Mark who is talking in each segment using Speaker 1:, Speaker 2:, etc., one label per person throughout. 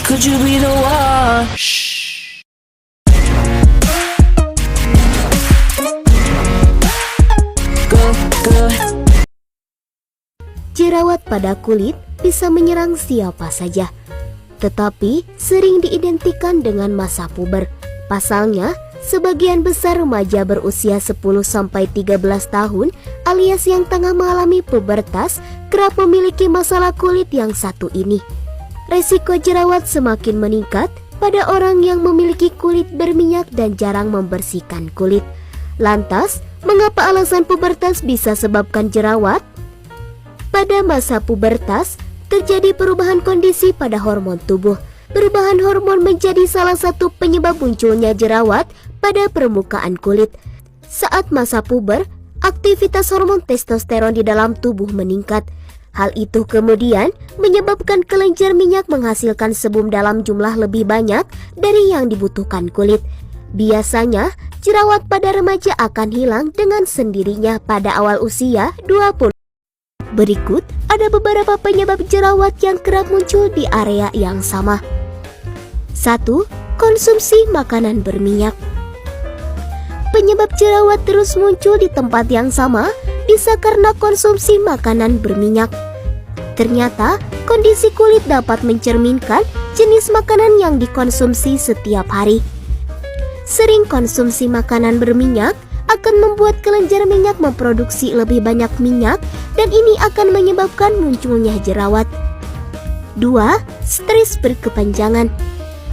Speaker 1: could you be the one? Go.
Speaker 2: Jerawat pada kulit bisa menyerang siapa saja, tetapi sering diidentikan dengan masa puber. Pasalnya, sebagian besar remaja berusia 10-13 tahun alias yang tengah mengalami pubertas kerap memiliki masalah kulit yang satu ini. Resiko jerawat semakin meningkat pada orang yang memiliki kulit berminyak dan jarang membersihkan kulit. Lantas, mengapa alasan pubertas bisa sebabkan jerawat? Pada masa pubertas, terjadi perubahan kondisi pada hormon tubuh. Perubahan hormon menjadi salah satu penyebab munculnya jerawat pada permukaan kulit. Saat masa puber, aktivitas hormon testosteron di dalam tubuh meningkat. Hal itu kemudian menyebabkan kelenjar minyak menghasilkan sebum dalam jumlah lebih banyak dari yang dibutuhkan kulit. Biasanya, jerawat pada remaja akan hilang dengan sendirinya pada awal usia 20. Berikut ada beberapa penyebab jerawat yang kerap muncul di area yang sama. 1. Konsumsi makanan berminyak. Penyebab jerawat terus muncul di tempat yang sama bisa karena konsumsi makanan berminyak. Ternyata, kondisi kulit dapat mencerminkan jenis makanan yang dikonsumsi setiap hari. Sering konsumsi makanan berminyak akan membuat kelenjar minyak memproduksi lebih banyak minyak dan ini akan menyebabkan munculnya jerawat. 2. Stres berkepanjangan.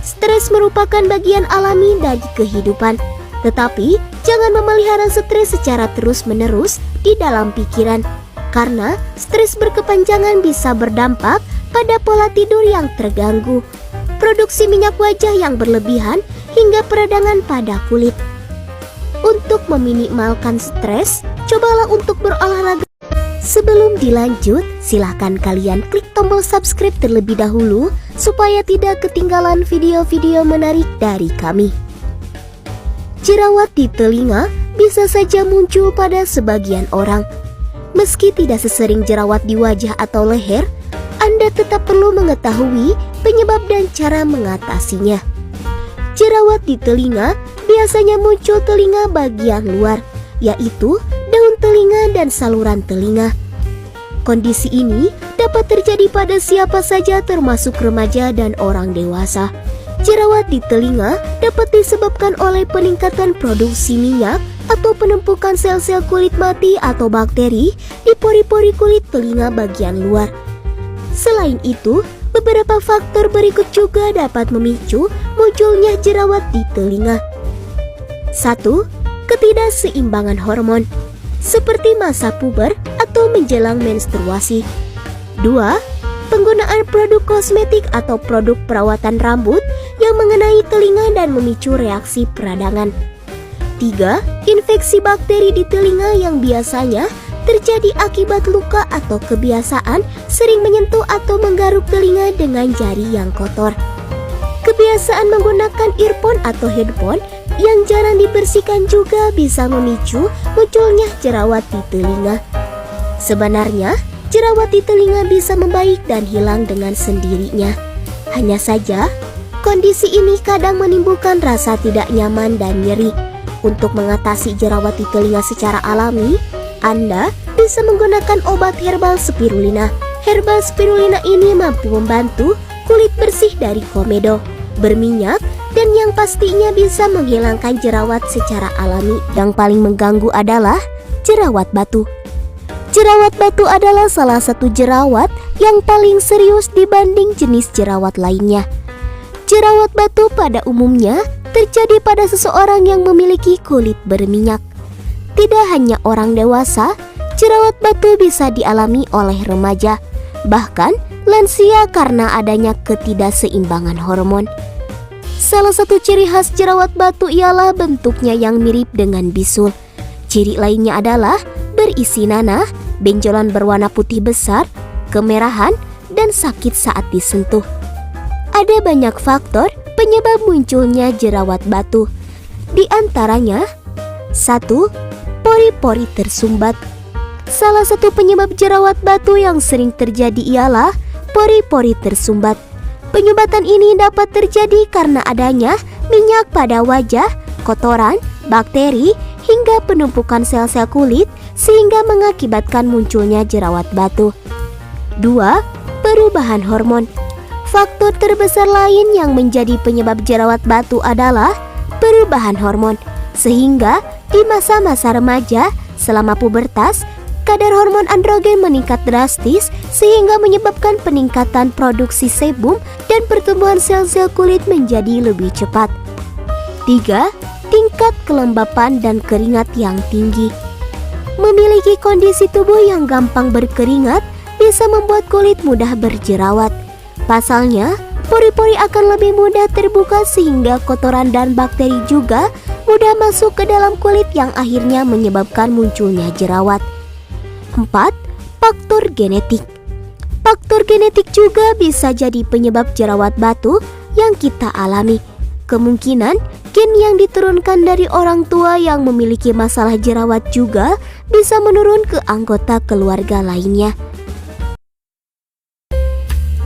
Speaker 2: Stres merupakan bagian alami dari kehidupan, tetapi jangan memelihara stres secara terus-menerus di dalam pikiran, karena stres berkepanjangan bisa berdampak pada pola tidur yang terganggu, produksi minyak wajah yang berlebihan, hingga peradangan pada kulit. Untuk meminimalkan stres, cobalah untuk berolahraga. Sebelum dilanjut, silahkan kalian klik tombol subscribe terlebih dahulu supaya tidak ketinggalan video-video menarik dari kami. Jerawat di telinga bisa saja muncul pada sebagian orang. Meski tidak sesering jerawat di wajah atau leher, Anda tetap perlu mengetahui penyebab dan cara mengatasinya. Jerawat di telinga biasanya muncul telinga bagian luar, yaitu daun telinga dan saluran telinga. Kondisi ini dapat terjadi pada siapa saja termasuk remaja dan orang dewasa. Jerawat di telinga dapat disebabkan oleh peningkatan produksi minyak atau penumpukan sel-sel kulit mati atau bakteri di pori-pori kulit telinga bagian luar. Selain itu, beberapa faktor berikut juga dapat memicu munculnya jerawat di telinga. 1. Ketidakseimbangan hormon, seperti masa puber atau menjelang menstruasi. 2. Penggunaan produk kosmetik atau produk perawatan rambut yang mengenai telinga dan memicu reaksi peradangan. 3. Infeksi bakteri di telinga yang biasanya terjadi akibat luka atau kebiasaan sering menyentuh atau menggaruk telinga dengan jari yang kotor. Kebiasaan menggunakan earphone atau headphone yang jarang dibersihkan juga bisa memicu munculnya jerawat di telinga. Sebenarnya, jerawat di telinga bisa membaik dan hilang dengan sendirinya. Hanya saja, kondisi ini kadang menimbulkan rasa tidak nyaman dan nyeri. Untuk mengatasi jerawat di telinga secara alami, Anda bisa menggunakan obat herbal spirulina. Herbal spirulina ini mampu membantu kulit bersih dari komedo, berminyak, dan yang pastinya bisa menghilangkan jerawat secara alami. Yang paling mengganggu adalah jerawat batu. Jerawat batu adalah salah satu jerawat yang paling serius dibanding jenis jerawat lainnya. Jerawat batu pada umumnya terjadi pada seseorang yang memiliki kulit berminyak. Tidak hanya orang dewasa, jerawat batu bisa dialami oleh remaja, bahkan lansia karena adanya ketidakseimbangan hormon. Salah satu ciri khas jerawat batu ialah bentuknya yang mirip dengan bisul. Ciri lainnya adalah berisi nanah, benjolan berwarna putih besar, kemerahan, dan sakit saat disentuh. Ada banyak faktor penyebab munculnya jerawat batu. Di antaranya, 1. Pori-pori tersumbat. Salah satu penyebab jerawat batu yang sering terjadi ialah pori-pori tersumbat. Penyumbatan ini dapat terjadi karena adanya minyak pada wajah, kotoran, bakteri, hingga penumpukan sel-sel kulit sehingga mengakibatkan munculnya jerawat batu. 2. Perubahan hormon. Faktor terbesar lain yang menjadi penyebab jerawat batu adalah perubahan hormon. Sehingga di masa-masa remaja selama pubertas, kadar hormon androgen meningkat drastis sehingga menyebabkan peningkatan produksi sebum dan pertumbuhan sel-sel kulit menjadi lebih cepat. 3. Tingkat kelembapan dan keringat yang tinggi. Memiliki kondisi tubuh yang gampang berkeringat bisa membuat kulit mudah berjerawat. Pasalnya, pori-pori akan lebih mudah terbuka sehingga kotoran dan bakteri juga mudah masuk ke dalam kulit yang akhirnya menyebabkan munculnya jerawat. 4. Faktor genetik. Faktor genetik juga bisa jadi penyebab jerawat batu yang kita alami. Kemungkinan gen yang diturunkan dari orang tua yang memiliki masalah jerawat juga bisa menurun ke anggota keluarga lainnya.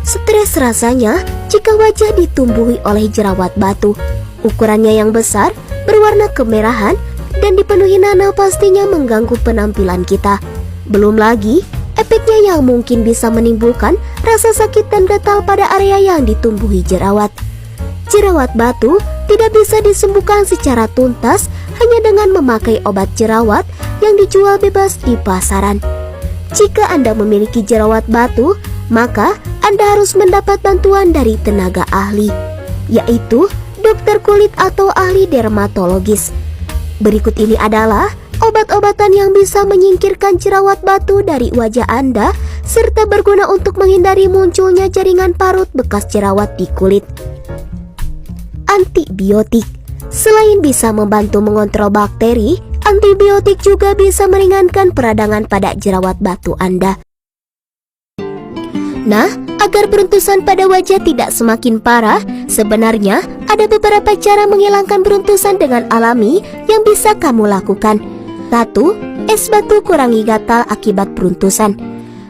Speaker 2: Stres rasanya jika wajah ditumbuhi oleh jerawat batu. Ukurannya yang besar, berwarna kemerahan, dan dipenuhi nanah pastinya mengganggu penampilan kita. Belum lagi, efeknya yang mungkin bisa menimbulkan rasa sakit dan gatal pada area yang ditumbuhi jerawat. Jerawat batu tidak bisa disembuhkan secara tuntas hanya dengan memakai obat jerawat yang dijual bebas di pasaran. Jika Anda memiliki jerawat batu, maka Anda harus mendapat bantuan dari tenaga ahli, yaitu dokter kulit atau ahli dermatologis. Berikut ini adalah obat-obatan yang bisa menyingkirkan jerawat batu dari wajah Anda serta berguna untuk menghindari munculnya jaringan parut bekas jerawat di kulit. Antibiotik. Selain bisa membantu mengontrol bakteri, antibiotik juga bisa meringankan peradangan pada jerawat batu Anda. Nah, agar beruntusan pada wajah tidak semakin parah, sebenarnya ada beberapa cara menghilangkan beruntusan dengan alami yang bisa kamu lakukan. 1. Es batu kurangi gatal akibat beruntusan.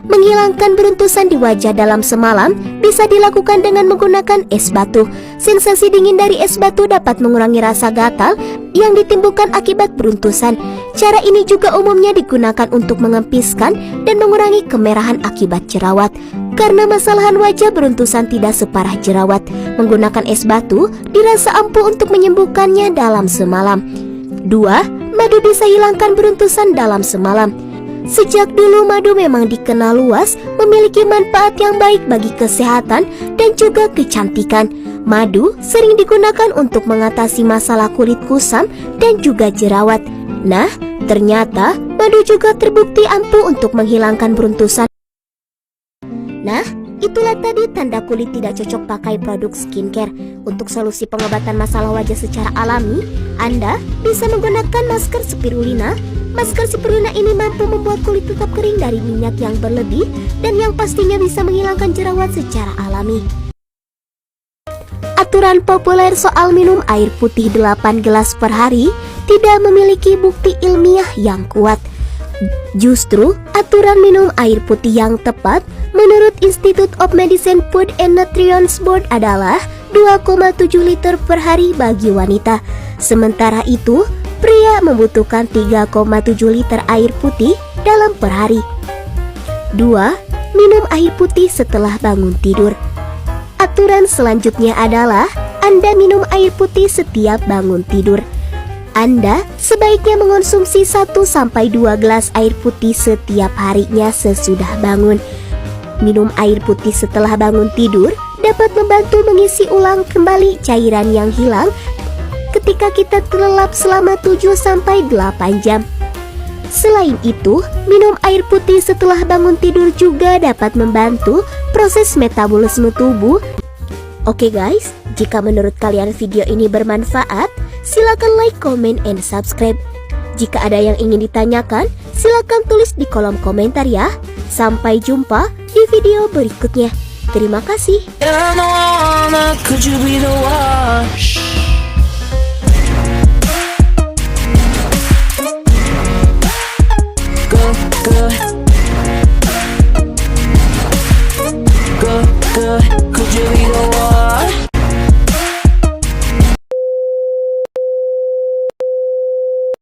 Speaker 2: Menghilangkan beruntusan di wajah dalam semalam bisa dilakukan dengan menggunakan es batu. Sensasi dingin dari es batu dapat mengurangi rasa gatal yang ditimbulkan akibat beruntusan. Cara ini juga umumnya digunakan untuk mengempiskan dan mengurangi kemerahan akibat jerawat. Karena masalahan wajah beruntusan tidak separah jerawat, menggunakan es batu dirasa ampuh untuk menyembuhkannya dalam semalam. 2. Madu bisa hilangkan beruntusan dalam semalam. Sejak dulu madu memang dikenal luas memiliki manfaat yang baik bagi kesehatan dan juga kecantikan. Madu sering digunakan untuk mengatasi masalah kulit kusam dan juga jerawat. Nah, ternyata madu juga terbukti ampuh untuk menghilangkan beruntusan. Nah, itulah tadi tanda kulit tidak cocok pakai produk skincare. Untuk solusi pengobatan masalah wajah secara alami, Anda bisa menggunakan masker spirulina. Masker spirulina ini mampu membuat kulit tetap kering dari minyak yang berlebih dan yang pastinya bisa menghilangkan jerawat secara alami. Aturan populer soal minum air putih 8 gelas per hari tidak memiliki bukti ilmiah yang kuat. Justru, aturan minum air putih yang tepat menurut Institute of Medicine Food and Nutrition Board adalah 2,7 liter per hari bagi wanita. Sementara itu, pria membutuhkan 3,7 liter air putih dalam per hari. 2. Minum air putih setelah bangun tidur. Aturan selanjutnya adalah Anda minum air putih setiap bangun tidur. Anda sebaiknya mengonsumsi 1-2 gelas air putih setiap harinya sesudah bangun. Minum air putih setelah bangun tidur dapat membantu mengisi ulang kembali cairan yang hilang ketika kita terlelap selama 7-8 jam. Selain itu, minum air putih setelah bangun tidur juga dapat membantu proses metabolisme tubuh. Oke guys, jika menurut kalian video ini bermanfaat, silakan like, comment, and subscribe. Jika ada yang ingin ditanyakan, silakan tulis di kolom komentar ya. Sampai jumpa di video berikutnya. Terima kasih.
Speaker 1: Could you be the one? Good.